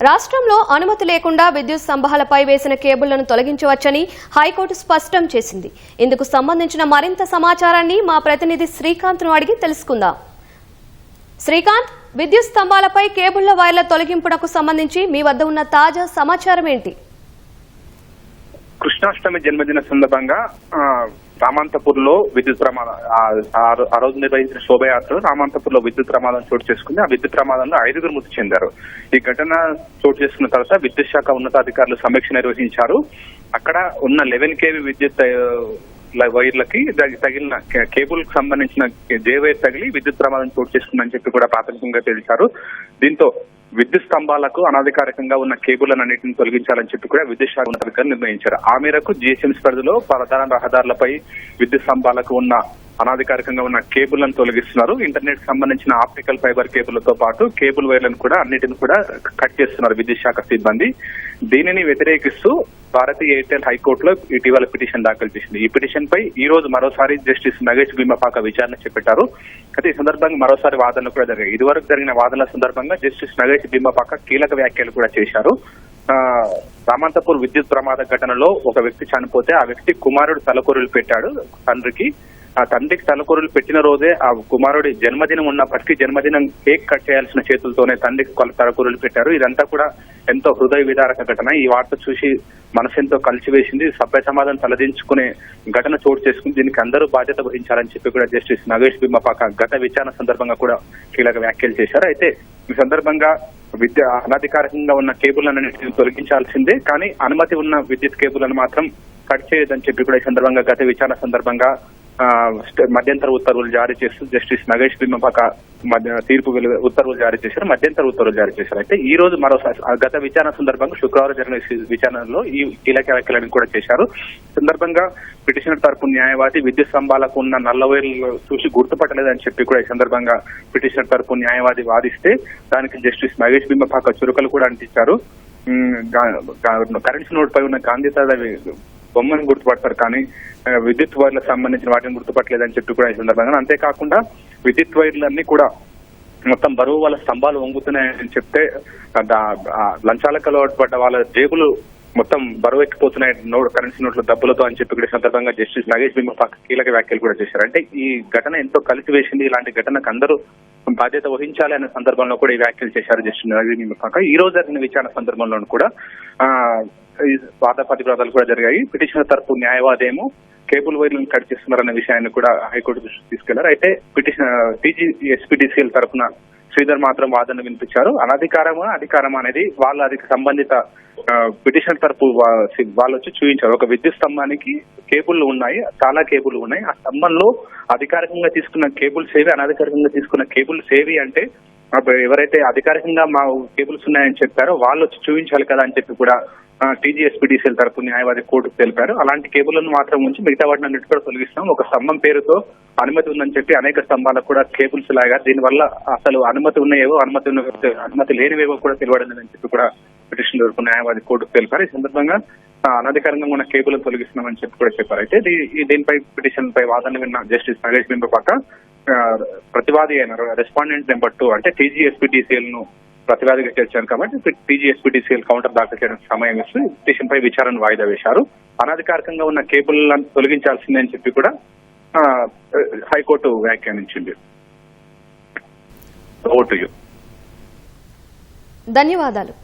రాష్ట్రంలో అనుమతి లేకుండా విద్యుత్ స్తంభాలపై వేసిన కేబుళ్లను తొలగించవచ్చని హైకోర్టు స్పష్టం చేసింది. ఇందుకు సంబంధించిన మరింత సమాచారాన్ని మా ప్రతినిధి శ్రీకాంత్ను అడిగి తెలుసుకుందాం. శ్రీకాంత్, విద్యుత్ స్తంభాలపై కేబుళ్ల వైర్ల తొలగింపునకు సంబంధించి మీ వద్ద ఉన్న తాజా సమాచారం ఏంటి? కృష్ణాష్టమి జన్మదిన సందర్భంగా రామంతపూర్ లో విద్యుత్ ప్రమాదం ఆ రోజు నిర్వహించిన శోభయాత్ర రామంతపూర్ లో విద్యుత్ ప్రమాదం చోటు చేసుకుంది. ఆ విద్యుత్ ప్రమాదంలో 5గురు మృతి చెందారు. ఈ ఘటన చోటు చేసుకున్న తర్వాత విద్యుత్ శాఖ ఉన్నతాధికారులు సమీక్ష నిర్వహించారు. అక్కడ ఉన్న 11 kV విద్యుత్ వైర్లకి తగిలిన కేబుల్ కు సంబంధించిన జే వైర్ తగిలి విద్యుత్ ప్రమాదం చోటు చేసుకుందని చెప్పి కూడా ప్రాథమికంగా తెలిసారు. దీంతో విద్యుత్ స్తంభాలకు అనధికారికంగా ఉన్న కేబుళ్లన్నింటిని తొలగించాలని చెప్పి కూడా విద్యుత్ శాఖ ఉన్నతాధికారులు నిర్ణయించారు. ఆ మేరకు జిహెచ్ఎంసీ పరిధిలో ప్రధాన రహదారులపై విద్యుత్ స్తంభాలకు ఉన్న అనధికారికంగా ఉన్న కేబుళ్లను తొలగిస్తున్నారు. ఇంటర్నెట్ కి సంబంధించిన ఆప్టికల్ ఫైబర్ కేబుళ్లతో పాటు కేబుల్ వైర్లను కూడా అన్నిటిని కూడా కట్ చేస్తున్నారు విద్యుత్ శాఖ సిబ్బంది. దీనిని వ్యతిరేకిస్తూ భారతీయ ఎయిర్టెల్ హైకోర్టులో ఇటీవల పిటిషన్ దాఖలు చేసింది. ఈ పిటిషన్ పై ఈ రోజు మరోసారి జస్టిస్ నగేష్ భీమపాక విచారణ చేపట్టారు. అయితే ఈ సందర్భంగా మరోసారి వాదనలు కూడా జరిగాయి. ఇదివరకు జరిగిన వాదనల సందర్భంగా జస్టిస్ నగేష్ భీమపాక కీలక వ్యాఖ్యలు కూడా చేశారు. రామంతపూర్ విద్యుత్ ప్రమాద ఘటనలో ఒక వ్యక్తి చనిపోతే ఆ వ్యక్తి కుమారుడు తలకొరులు పెట్టాడు తండ్రికి. ఆ తండ్రికి తలకొరులు పెట్టిన రోజే ఆ కుమారుడి జన్మదినం ఉన్నప్పటికీ జన్మదినం కేక్ కట్ చేయాల్సిన చేతులతోనే తండ్రికి తలకొరులు పెట్టారు. ఇదంతా కూడా ఎంతో హృదయ విదారక ఘటన. ఈ వార్త చూసి మనసెంతో కలిసివేసింది. సభ్య సమాధానం తలదించుకునే ఘటన చోటు చేసుకుని దీనికి అందరూ బాధ్యత వహించాలని చెప్పి కూడా జస్టిస్ నగేష్ భీమపాక గత విచారణ సందర్భంగా కూడా కీలక వ్యాఖ్యలు చేశారు. అయితే ఈ సందర్భంగా అనధికారికంగా ఉన్న కేబుళ్లను తొలగించాల్సిందే, కానీ అనుమతి ఉన్న విద్యుత్ కేబుళ్లను మాత్రం కట్ చేయొద్దని చెప్పి కూడా ఈ సందర్భంగా గత విచారణ సందర్భంగా మధ్యంతర ఉత్తర్వులు జారీ చేస్తూ జస్టిస్ నగేష్ భీమపాక తీర్పు ఉత్తర్వులు జారీ చేశారు. మధ్యంతర ఉత్తర్వులు జారీ చేశారు. అయితే ఈ రోజు మరోసారి గత విచారణ సందర్భంగా శుక్రవారం జరిగిన విచారణలో ఈ కీలక వ్యాఖ్యలను కూడా చేశారు. సందర్భంగా పిటిషనర్ తరపు న్యాయవాది విద్యుత్ స్తంభాలకు ఉన్న నల్లవేర్లు చూసి గుర్తుపట్టలేదని చెప్పి కూడా ఈ సందర్భంగా పిటిషనర్ తరపు న్యాయవాది వాదిస్తే దానికి జస్టిస్ నగేష్ భీమపాక చురుకలు కూడా అంటించారు. కరెన్సీ నోట్ పై ఉన్న గాంధీ బొమ్మను గుర్తుపడతారు, కానీ విద్యుత్ వైర్లకు సంబంధించిన వాటిని గుర్తుపట్టలేదని చెప్పి కూడా ఈ సందర్భంగా, అంతేకాకుండా విద్యుత్ వైర్లన్నీ కూడా మొత్తం బరువు వాళ్ళ స్తంభాలు వంగుతున్నాయని చెప్తే లంచాలకు అలవాటు పడ్డ వాళ్ళ జేబులు మొత్తం బరువు ఎక్కిపోతున్నాయి కరెన్సీ నోట్ల దెబ్బలతో అని చెప్పి కూడా సందర్భంగా జస్టిస్ నగేష్ భీమపాక కీలక వ్యాఖ్యలు కూడా చేశారు. అంటే ఈ ఘటన ఎంతో కలిసివేసింది. ఇలాంటి ఘటనకు అందరూ బాధ్యత వహించాలి అనే సందర్భంలో కూడా ఈ వ్యాఖ్యలు చేశారు జస్టిస్ నగేష్ భీమపాక. ఈ రోజు జరిగిన విచారణ సందర్భంలో కూడా వాద ప్రతివాదాలు కూడా జరిగాయి. పిటిషనర్ తరపు న్యాయవాది ఏమో కేబుల్ వైర్లను కట్ చేస్తున్నారన్న విషయాన్ని కూడా హైకోర్టు దృష్టికి తీసుకెళ్లారు. అయితే టీజీఎస్పీడీసీఎల్ తరఫున శ్రీధర్ మాత్రం వాదన వినిపించారు. అనధికారమా అధికారమా అనేది వాళ్ళ సంబంధిత పిటిషనర్ తరపు వాళ్ళు వచ్చి చూపించారు. ఒక విద్యుత్ స్తంభానికి కేబుల్లు ఉన్నాయి, చాలా కేబుల్ ఉన్నాయి. ఆ స్తంభంలో అధికారికంగా తీసుకున్న కేబుల్ సేవి, అనధికారికంగా తీసుకున్న కేబుల్ సేవి అంటే ఎవరైతే అధికారికంగా మా కేబుల్స్ ఉన్నాయని చెప్పారో వాళ్ళు వచ్చి చూపించాలి కదా అని చెప్పి కూడా టీజీఎస్పీడీసీఎల్ తరపు న్యాయవాది కోర్టుకు తెలిపారు. అలాంటి కేబుల్లను మాత్రం ఉంచి మిగతా వాటిని అన్నిటి కూడా తొలగిస్తాం. ఒక స్తంభం పేరుతో అనుమతి ఉందని చెప్పి అనేక స్తంభాలకు కూడా కేబుల్స్ లాగా దీనివల్ల అసలు అనుమతి ఉన్నాయేవో అనుమతి లేనివేవో కూడా తెలియడని చెప్పి కూడా పిటిషన్ తరపు న్యాయవాది కోర్టుకు తెలిపారు. ఈ సందర్భంగా అనధికారంగా ఉన్న కేబుల్ను తొలగిస్తున్నామని చెప్పి కూడా చెప్పారు. అయితే దీనిపై పిటిషన్ పై వాదన విన్న జస్టిస్ నగేష్ భీమపాక ప్రతివాది అయిన రెస్పాండెంట్ నెంబర్ 2 అంటే టీజీఎస్పీడీసీఎల్ ను ప్రతివాదిగా చేర్చారు కాబట్టి టీజీఎస్పీడీసీఎల్ కౌంటర్ దాఖలు చేయడానికి సమయం ఇస్తూ పిటిషన్ పై విచారణ వాయిదా వేశారు. అనధికారికంగా ఉన్న కేబుల్లను తొలగించాల్సిందే అని చెప్పి కూడా హైకోర్టు వ్యాఖ్యానించింది. ధన్యవాదాలు.